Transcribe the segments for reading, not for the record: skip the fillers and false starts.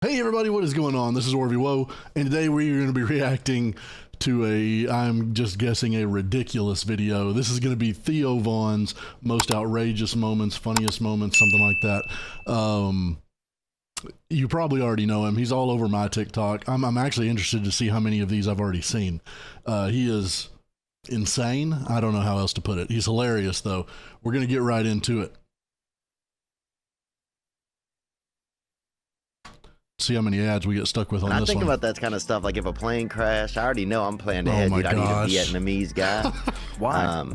Hey everybody, what is going on? This is OrvieWoah, and today we're going to be reacting to I'm just guessing, a ridiculous video. This is going to be Theo Von's most outrageous moments, funniest moments, something like that. You probably already know him. He's all over my TikTok. I'm actually interested to see how many of these I've already seen. He is insane. I don't know how else to put it. He's hilarious, though. We're going to get right into it. See how many ads we get stuck with on this one. I think about that kind of stuff. Like if a plane crashed, I already know I'm planning ahead. Dude, I need a Vietnamese guy. Why?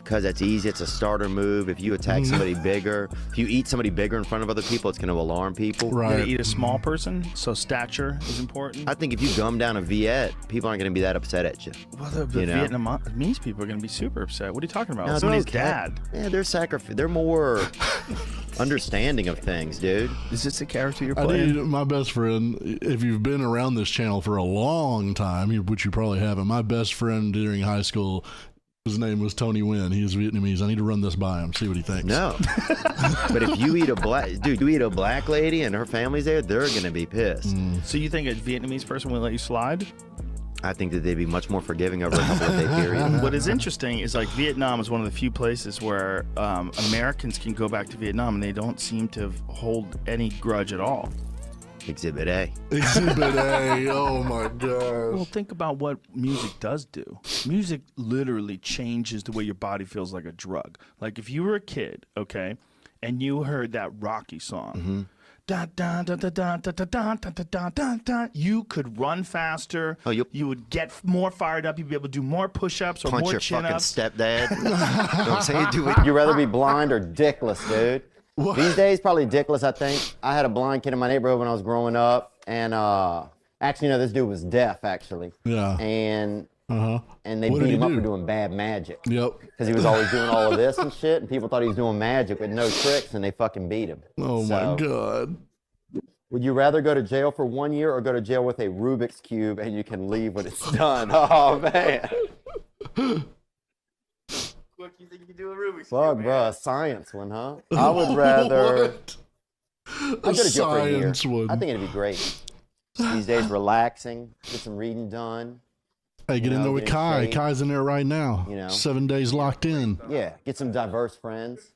Because that's easy. It's a starter move. If you attack somebody bigger, if you eat somebody bigger in front of other people, it's going to alarm people. Right. You're going to eat a small person, so stature is important. I think if you gum down a Viet, people aren't going to be that upset at you. Well, the Vietnamese people are going to be super upset. What are you talking about? No, somebody's dad. Yeah, they're more understanding of things, dude. Is this the character you're playing? My best friend, if you've been around this channel for a long time, which you probably haven't, my best friend during high school, his name was Tony Nguyen. He is Vietnamese. I need to run this by him, see what he thinks. No. But if you eat a black lady and her family's there, they're going to be pissed. So you think a Vietnamese person will let you slide? I think that they'd be much more forgiving over a couple of day period. What is interesting is like Vietnam is one of the few places where Americans can go back to Vietnam and they don't seem to hold any grudge at all. Exhibit A. Exhibit A. Oh my gosh. Well, think about what music does do. Music literally changes the way your body feels, like a drug. Like if you were a kid, okay, and you heard that Rocky song. You could run faster. Oh, you would get more fired up. You'd be able to do more push-ups or more chin-ups. Punch your fucking stepdad. You know what I'm saying? Would you rather be blind or dickless, dude? What? These days, probably dickless, I think. I had a blind kid in my neighborhood when I was growing up, and actually, no, this dude was deaf, actually. Yeah. And they beat him up for doing bad magic. Yep. Because he was always doing all of this and shit, and people thought he was doing magic with no tricks, and they fucking beat him. Oh my God. Would you rather go to jail for 1 year or go to jail with a Rubik's Cube and you can leave when it's done? Oh, man. What do you think you can do with Rubik's Cube? Fuck, bro, a science one, huh? I would rather... I'd go to jail for a year. I think it'd be great. These days, relaxing, get some reading done. Hey, get in there with Kai. Kai's in there right now. 7 days locked in. Yeah, get some diverse friends.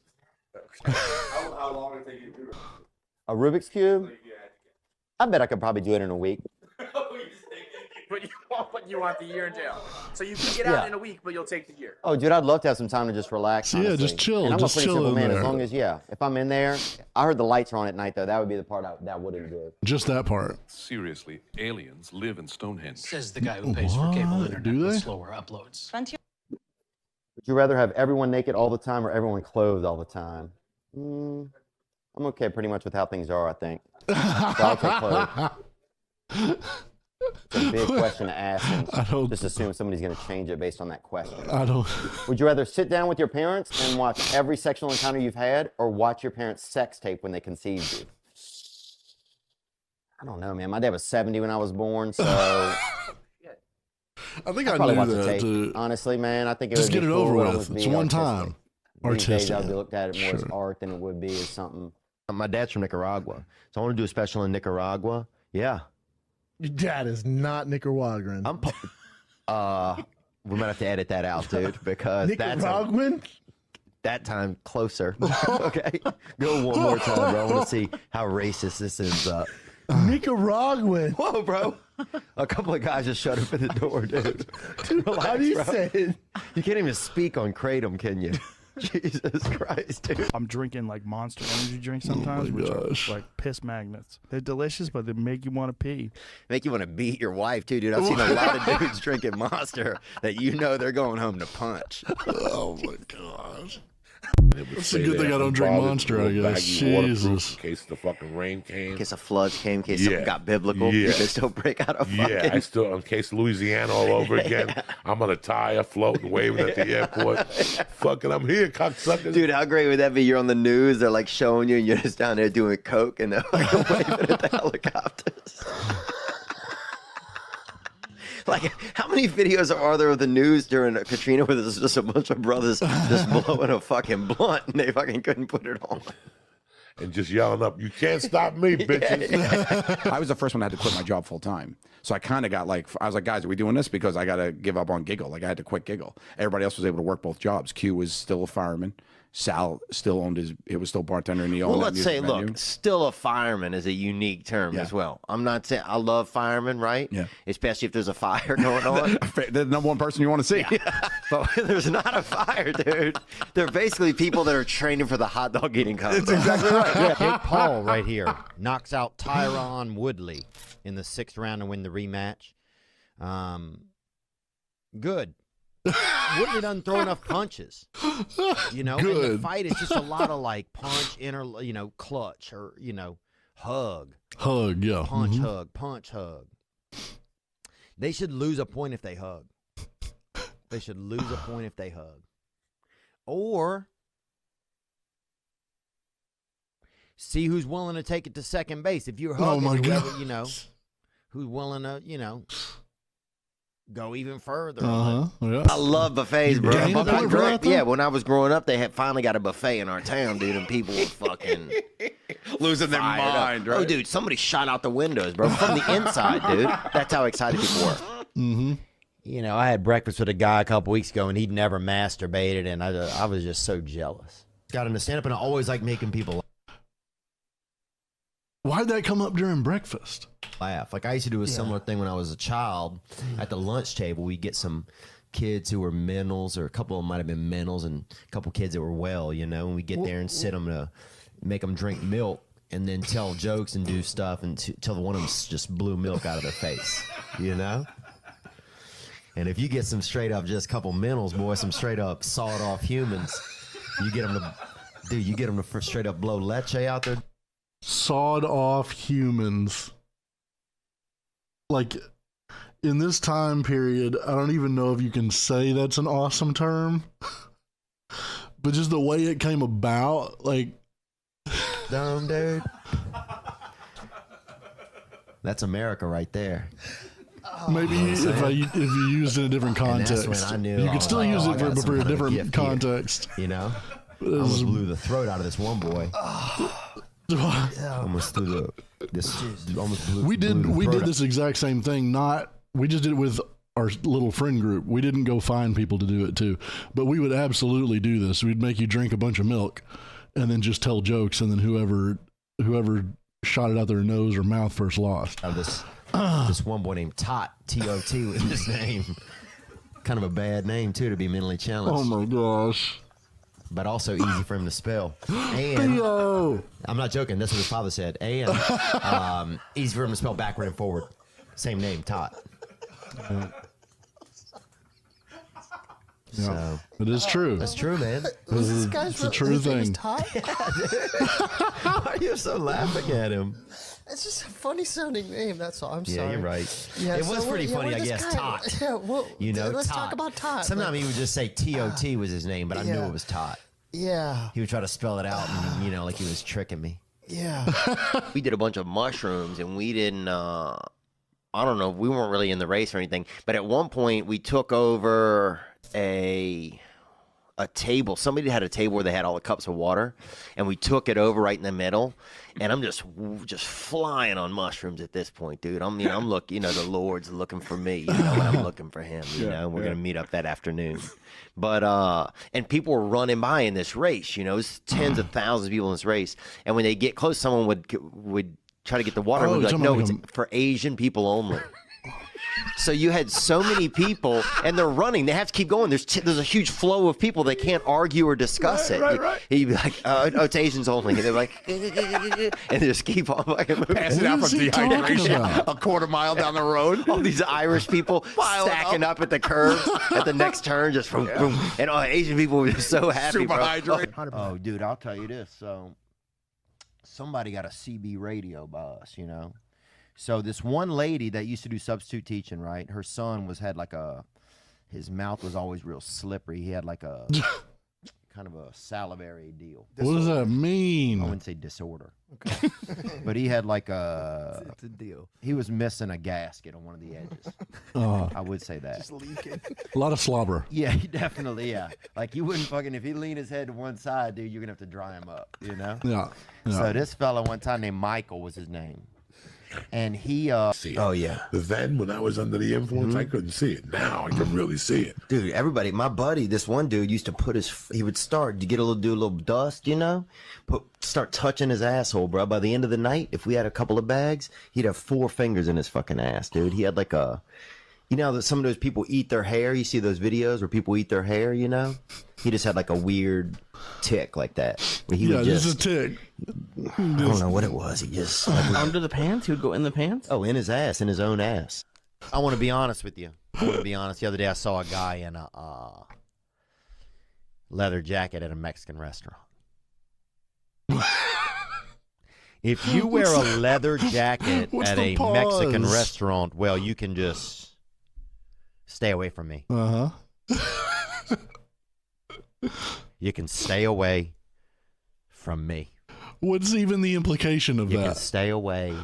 How long would it take you to do it? A Rubik's Cube? I bet I could probably do it in a week. But you want the year in jail. So you can get out in a week, but you'll take the year. Oh, dude, I'd love to have some time to just relax. Yeah, just chill. And I'm just a pretty chill simple man. there. As long as, if I'm in there, I heard the lights are on at night, though. That would be the part that wouldn't do it. Just that part. Seriously, aliens live in Stonehenge. Says the guy who pays for cable internet Do they? with slower uploads. Would you rather have everyone naked all the time or everyone clothed all the time? I'm okay pretty much with how things are, I think. So I'll take clothes. It's a big question to ask, and just assume somebody's going to change it based on that question. Would you rather sit down with your parents and watch every sexual encounter you've had, or watch your parents' sex tape when they conceived you? I don't know, man. My dad was 70 when I was born, so... I think I knew that, too. Honestly, man, I think it just would be get it over with. It's one time. These days, I would look at it more as art than it would be as something. My dad's from Nicaragua, so I want to do a special in Nicaragua. Yeah. Your dad is not Nicaraguan. We might have to edit that out, dude, because Nicaraguan? That time closer. Okay, go one more time, bro. I want to see how racist this ends up. Nicaraguan. Whoa, bro. A couple of guys just shut up at the door, dude. Relax, how do you bro. say it? You can't even speak on Kratom, can you? Jesus Christ, dude. I'm drinking like Monster Energy drinks sometimes, which are like piss magnets. They're delicious, but they make you want to pee. Make you want to beat your wife, too, dude. I've seen a lot of dudes drinking Monster that they're going home to punch. Oh, my gosh. It's a good thing I don't drink Monster, I guess. Jesus. In case the fucking rain came. In case the floods came, in case something got biblical. You could still break out of fucking... Yeah, in case Louisiana all over again. I'm on a tire floating, waving at the airport. Fucking, I'm here, cocksuckers. Dude, how great would that be? You're on the news, they're like showing you, and you're just down there doing coke, and they're like waving at the helicopters. Like, how many videos are there of the news during Katrina where there's just a bunch of brothers just blowing a fucking blunt and they fucking couldn't put it on? and just yelling up, "You can't stop me, bitches!" I was the first one that had to quit my job full time. So I kind of got like, I was like, guys, are we doing this? Because I got to give up on Giggle. Like I had to quit Giggle. Everybody else was able to work both jobs. Q was still a fireman. Sal still owned it was still bartender in the Well, let's say, look, still a fireman is a unique term as well. I'm not saying I love firemen, right? Yeah. Especially if there's a fire going on. The number one person you want to see. But when there's not a fire, dude, they're basically people that are training for the hot dog eating contest. That's exactly right. Yeah. Jake Paul right here knocks out Tyron Woodley in the 6th round to win the rematch. Good. Woodley doesn't throw enough punches. You know, Good. in the fight, it's just a lot of like punch, clutch, or, hug. Hug, yeah. Punch, hug, punch, hug. They should lose a point if they hug. They should lose a point if they hug. Or see who's willing to take it to second base. If you're hugging, my whoever, God. who's willing to, go even further. Yeah. I love buffets, bro. Yeah, When I buffet grew- right there. yeah, when I was growing up, they had finally got a buffet in our town, dude, and people were fucking Losing their fired up. mind, right? Oh, dude, somebody shot out the windows, bro, from the inside, dude. That's how excited people were. I had breakfast with a guy a couple weeks ago, and he'd never masturbated, and I was just so jealous. Got into stand-up, and I always like making people Why'd that come up during breakfast? laugh. Like I used to do a similar thing when I was a child. At the lunch table, we'd get some kids who were mentals, or a couple of them might have been mentals, and a couple kids that were well, and we get there and sit them to make them drink milk, and then tell jokes and do stuff until one of them just blew milk out of their face, And if you get some straight up just couple mentals, boy, some straight up sawed off humans, you get them to straight up blow leche out there. Sawed off humans. Like, in this time period, I don't even know if you can say that's an awesome term. But just the way it came about, like... Dumb, dude. That's America right there. Maybe if you used it in a different And context. that's when I knew you I could was still like, use I it got some for a kind of a different gift here. context. I almost blew the throat out of this one boy. Almost blew We did throat this exact same thing. We just did it with our little friend group. We didn't go find people to do it too, but we would absolutely do this. We'd make you drink a bunch of milk, and then just tell jokes, and then whoever shot it out their nose or mouth first lost. out of this one boy named Tot, T-O-T was his name. Kind of a bad name too to be mentally challenged. Oh my gosh! But also easy for him to spell. And Theo! I'm not joking. That's what his father said. And easy for him to spell backward and forward. Same name, Tot. So It is true. that's true, man. It's a true thing. Why are you so laughing at him? It's just a funny sounding name. That's all. I'm sorry. Yeah, you're right. Yeah, it so was pretty we're- funny, we're I just guess. kinda- Tot. Yeah, well, let's Tot. talk about Tot. Sometimes he would just say T-O-T was his name, but I knew Yeah. it was Tot. Yeah, He would try to spell it out, and like he was tricking me. yeah. We did a bunch of mushrooms, and we didn't. I don't know. We weren't really in the race or anything. But at one point, we took over a table. Somebody had a table where they had all the cups of water, and we took it over right in the middle. And I'm just flying on mushrooms at this point, dude. I'm looking. The Lord's looking for me, and I'm looking for Him. And we're gonna meet up that afternoon. But and people were running by in this race. It's tens of thousands of people in this race. And when they get close, someone would try to get the water. Oh, And we'd be like, something no, like it's for Asian people only. So you had so many people, and they're running. They have to keep going. There's a huge flow of people. They can't argue or discuss it. Right. You'd be like, oh, it's Asians only. And they're like, and they just keep on fucking moving. Passing What out is from he talking dehydration about? a quarter mile down the road. All these Irish people stacking up at the curbs at the next turn, just from boom. And all Asian people were just so happy, Super bro. hydrated. Oh, dude, I'll tell you this. So, somebody got a CB radio by us, So this one lady that used to do substitute teaching, right? Her son had his mouth was always real slippery. He had like a kind of a salivary deal. What does that I mean? wouldn't say disorder. Okay. But he had like It's a deal. he was missing a gasket on one of the edges. I would say that. Just leaking. A lot of slobber. Yeah, he definitely, yeah. Like you wouldn't fucking, if he leaned his head to one side, dude, you're gonna have to dry him up, you know? Yeah. So this fella one time named Michael was his name. And he See it. Oh yeah, Then when I was under the influence, I couldn't see it. Now I can really see it. dude. Everybody, my buddy, this one dude used to put he would start to get do a little dust, you know, start touching his asshole, bro. By the end of the night, if we had a couple of bags, he'd have 4 fingers in his fucking ass, dude. He had like you know, that some of those people eat their hair. You see those videos where people eat their hair, you know? He just had like a weird tick like that. Where he would this just, is a tick. I don't know what it was. He just Under the pants? He would go in the pants? oh, in his ass, in his own ass. I want to be honest with you. I want to be honest. The other day I saw a guy in a leather jacket at a Mexican restaurant. If you wear a leather jacket What's at the a Mexican pause? restaurant, well, you can just stay away from me. You can stay away from me. What's even the implication of You can that? stay away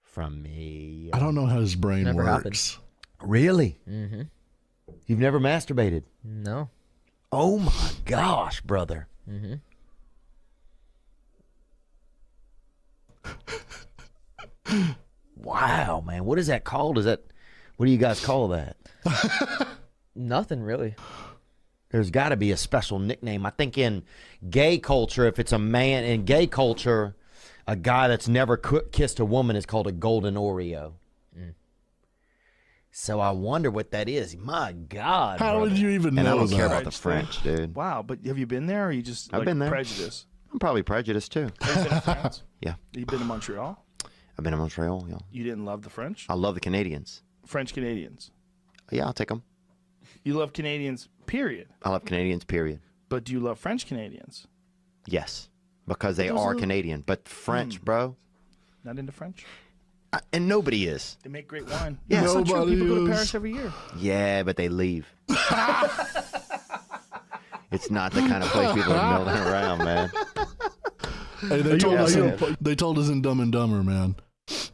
from me. I don't know how his brain Never works. Really? Mm-hmm. You've never masturbated? No. Oh my gosh, brother. Mm-hmm. Wow, man. What is that called? What do you guys call that? Nothing really. There's got to be a special nickname. I think in gay culture, if it's a man in gay culture, a guy that's never kissed a woman is called a golden Oreo. So I wonder what that is. My God. How brother. would you even And I know don't care that? about the French, dude. Wow, but have you been there, or are you just I've like been there. prejudice? I'm probably prejudiced too. Have you been to France? Yeah. You been to Montreal? I've been in Montreal. Yeah. You didn't love the French? I love the Canadians. French Canadians. Yeah, I'll take them. You love Canadians, period. I love Canadians, period. But do you love French Canadians? Yes, because they Those are are- Canadian. But French, bro, Not into French? and nobody is. They make great wine. Yeah. That's not true. Nobody People go to is. Paris every year. Yeah, but they leave. It's not the kind of place people are milling around, man. Hey, they you told us in Dumb and Dumber, man.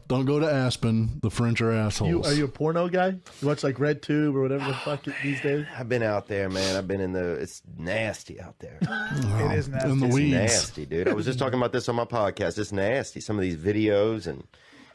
Don't go to Aspen. The French are assholes. Are you a porno guy? You watch like Red Tube or whatever the fuck these days? I've been out there, man. I've been in it's nasty out there. It is nasty. In the It's weeds. nasty, dude. I was just talking about this on my podcast. It's nasty. Some of these videos and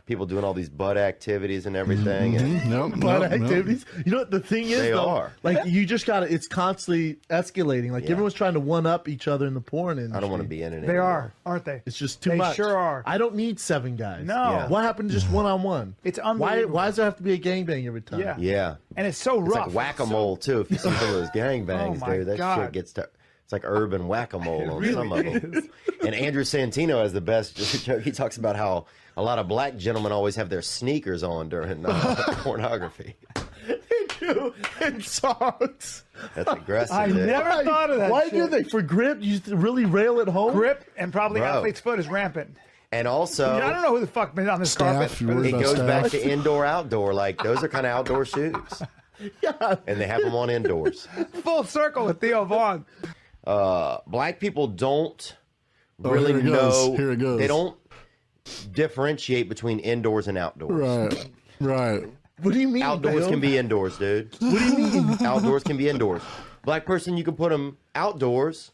people doing all these butt activities and everything. And Nope, Butt nope, nope. activities. You know what the thing is? They though? are. Like you just gotta. It's constantly escalating. Like Yeah. everyone's trying to one up each other in the porn industry. I don't want to be in it They anymore. are, aren't they? It's just too They much. sure are. I don't need 7 guys. No. Yeah. What happened to just one on one? It's Why? unbelievable. Why does there have to be a gangbang every time? Yeah. Yeah. And it's so It's rough. like whack-a-mole, too. If you see some of those gangbangs, Oh, my dude, that God. shit gets to... It's like urban whack-a-mole on really some of them. And Andrew Santino has the best joke. He talks about how a lot of black gentlemen always have their sneakers on during pornography. And socks. That's aggressive. I dude. never thought of that. Why do shit. they? For grip? You really rail at home? Grip and probably Bro. athlete's foot is rampant. And also... I don't know who the fuck been on this Staff, carpet. you but worried It about goes back staff? to indoor, outdoor. Like, those are kind of outdoor shoes. Yeah. And they have them on indoors. it's full circle with Theo Vaughn. Black people don't Oh, really here it goes. know. Here it goes. They don't differentiate between indoors and outdoors. Right. Right. What do you mean? Outdoors Dale? can be indoors, dude. What do you mean? Outdoors can be indoors. Black person, you can put them outdoors,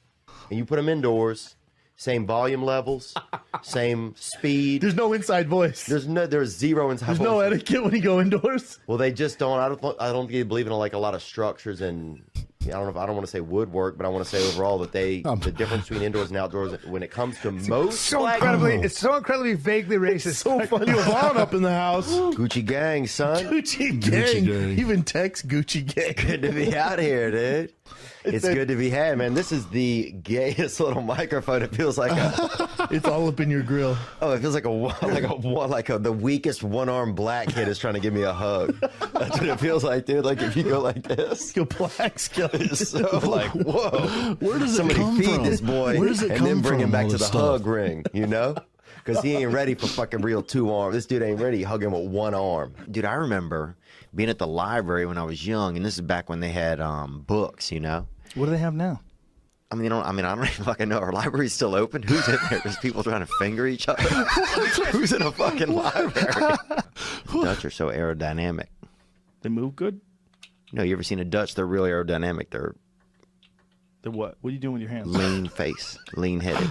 and you put them indoors. Same volume levels, same speed. There's no inside voice. There's zero inside. There's no etiquette when you go indoors. Well, they just don't. I don't believe in like a lot of structures and. I don't want to say woodwork, but I want to say overall that the difference between indoors and outdoors when it comes to most So black incredibly, it's so incredibly vaguely racist. So funny. Vaughn up in the house. Gucci gang, son. Gucci gang. gang. Even text Gucci gang. Good to be out here, dude. It's good to be had, man. This is the gayest little microphone. It feels like It's all up in your grill. it feels like the weakest one-armed black kid is trying to give me a hug. That's what it feels like, dude. Like if you go like this, Go black skeleton. it's so like, whoa. Where does Somebody it come feed from? this boy Where does it and come then bring from, him back all to the this stuff? hug ring, you know? Because he ain't ready for fucking real 2 arms. This dude ain't ready hugging with 1 arm. Dude, I remember being at the library when I was young, and this is back when they had books, you know? What do they have now? I mean, I don't even fucking know. Our library's still open. Who's in there? There's people trying to finger each other. Who's in a fucking library? Dutch are so aerodynamic. They move good? No, you ever seen a Dutch? They're really aerodynamic. They're what? What are you doing with your hands? lean face, lean headed.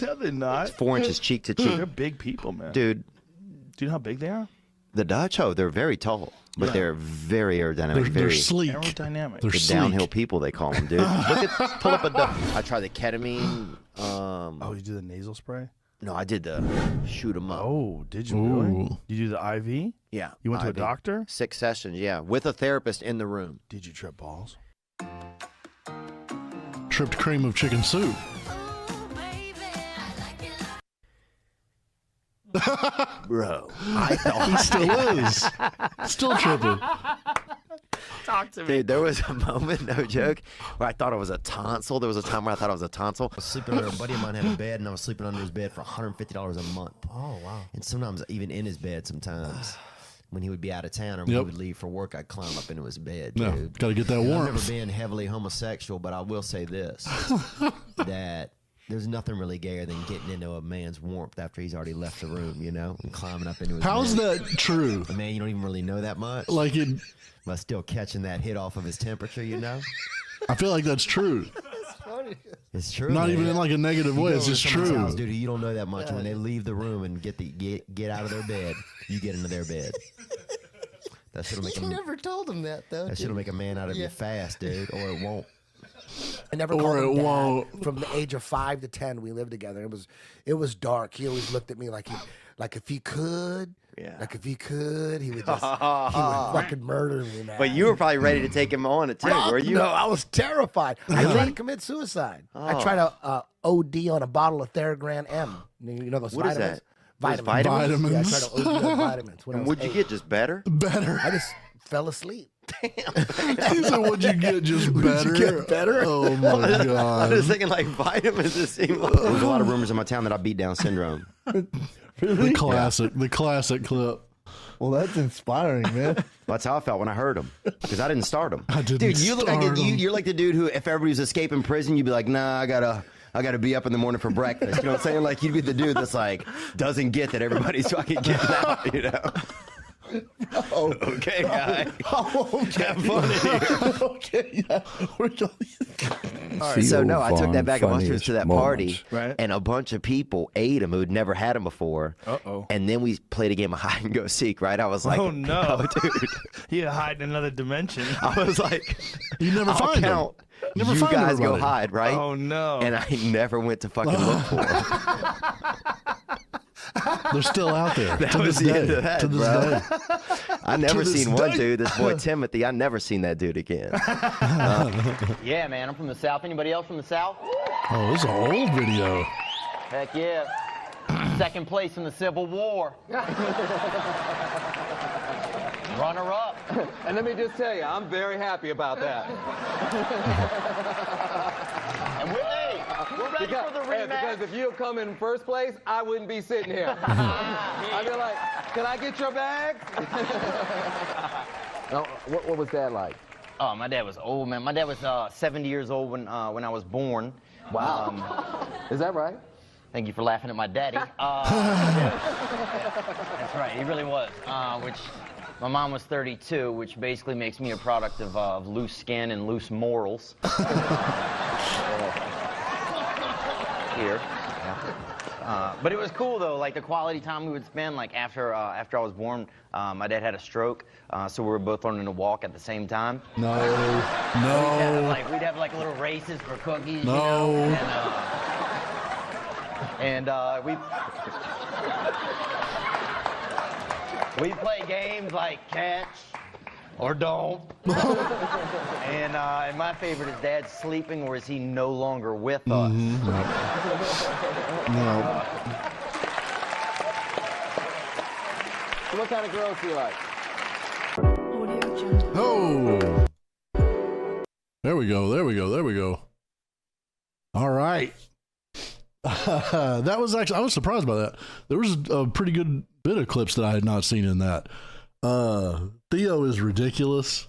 No, they're not. It's 4 inches cheek to cheek. They're big people, man. Dude. Do you know how big they are? The Dutch, they're very tall, but they're very aerodynamic. They're very sleek. Aerodynamic. They're the sleek. downhill people, they call them, dude. Pull up a Dutch. I tried the ketamine. Oh, you do the nasal spray? No, I did the shoot 'em up. Oh, did you really? You do the IV? Yeah. You went to a IV. doctor? 6 sessions, yeah, with a therapist in the room. Did you trip balls? Tripped cream of chicken soup. Bro, I thought He still is. Still tripping. Talk to me. Dude, there was a moment, no joke, where I thought it was a tonsil. There was a time where I thought it was a tonsil. I was sleeping under a buddy of mine had a bed, and I was sleeping under his bed for $150 a month. Oh, wow. And sometimes even in his bed sometimes. When he would be out of town or when he would leave for work, I'd climb up into his bed, dude. Yeah, gotta get that And warmth. I've never been heavily homosexual, but I will say this, that there's nothing really gayer than getting into a man's warmth after he's already left the room, you know, and climbing up into his How's bed. that true? But man, you don't even really know that much. Like it. But still catching that hit off of his temperature, you know? I feel like that's true. It's true. Not man. even in like a negative You way. go It's over just to someone's true. house, dude, you don't know that much. When they leave the room and get out of their bed, you get into their bed. That shit'll make You never told him that, though. That shit'll make a man out of you fast, dude, or it won't. I never Or called him it dad. won't. From the age of 5 to 10, we lived together. It was dark. He always looked at me like if he could, he would just fucking murder me, man. But you were probably ready to take him on it too, were you? No, I was terrified. I tried to commit suicide. I tried to OD on a bottle of Theragram M. You know those What is vitamins? that? Those Vitamins. vitamins? Yeah, I tried to OD on vitamins. When I And was what'd you 8. get? Just better? Better. I just fell asleep. He said, "What'd you get? Just better? get better? Oh my I'm god!" just thinking like vitamins. It seemed like there's a lot of rumors in my town that I beat down syndrome. The classic clip. Well, that's inspiring, man. That's how I felt when I heard him, because I didn't start him. I didn't Dude, you look like start him. you're like the dude who, if everybody was escaping prison, you'd be like, nah, I gotta be up in the morning for breakfast. You know what I'm saying? Like you'd be the dude that's like doesn't get that everybody's fucking getting out. You know? Oh, Okay, guy. okay. Have fun in here. Okay, yeah. We're going. So no, I took that bag of mushrooms funniest to that party, moments. Right. and a bunch of people ate them who'd never had them before. Uh-oh. And then we played a game of hide and go seek. Right? I was like, Oh, no. oh, dude. You hide in another dimension. I was like, You never I'll find them. count. Never you find guys go everybody. hide, right? Oh, no. And I never went to fucking look for them. They're still out there. That to was this the day. end of that, to this bro. day. I never To this seen one day. dude. This boy Timothy. I never seen that dude again. Yeah, man, I'm from the South. Anybody else from the South? Oh, this is an old video. Heck yeah. Second place in the Civil War. Runner up. And let me just tell you, I'm very happy about that. And we're ready for the rematch. Because if you had come in first place, I wouldn't be sitting here. I'd be like, can I get your bags? No, what was that like? Oh, my dad was old, man. My dad was 70 years old when I was born. Wow. Is that right? Thank you for laughing at my daddy. That's right, he really was. Which my mom was 32, which basically makes me a product of loose skin and loose morals. Here. But it was cool though, like the quality time we would spend. Like after I was born, my dad had a stroke, so we were both learning to walk at the same time. No. We'd have like little races for cookies. No. You know? And we'd play games like catch or don't. And my favorite is Dad sleeping, or is he no longer with us? No. So what kind of girls do you like? Oh. There we go. All right. That was actually, I was surprised by that. There was a pretty good bit of clips that I had not seen in that. Theo is ridiculous.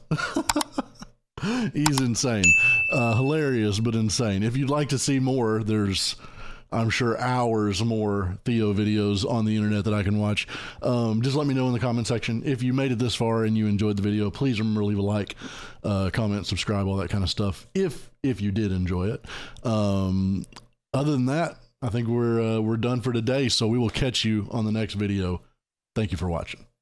He's insane. Hilarious, but insane. If you'd like to see more, there's, I'm sure, hours more Theo videos on the internet that I can watch. Just let me know in the comment section. If you made it this far and you enjoyed the video, please remember to leave a like, comment, subscribe, all that kind of stuff, if you did enjoy it. Other than that, I think we're done for today, so we will catch you on the next video. Thank you for watching.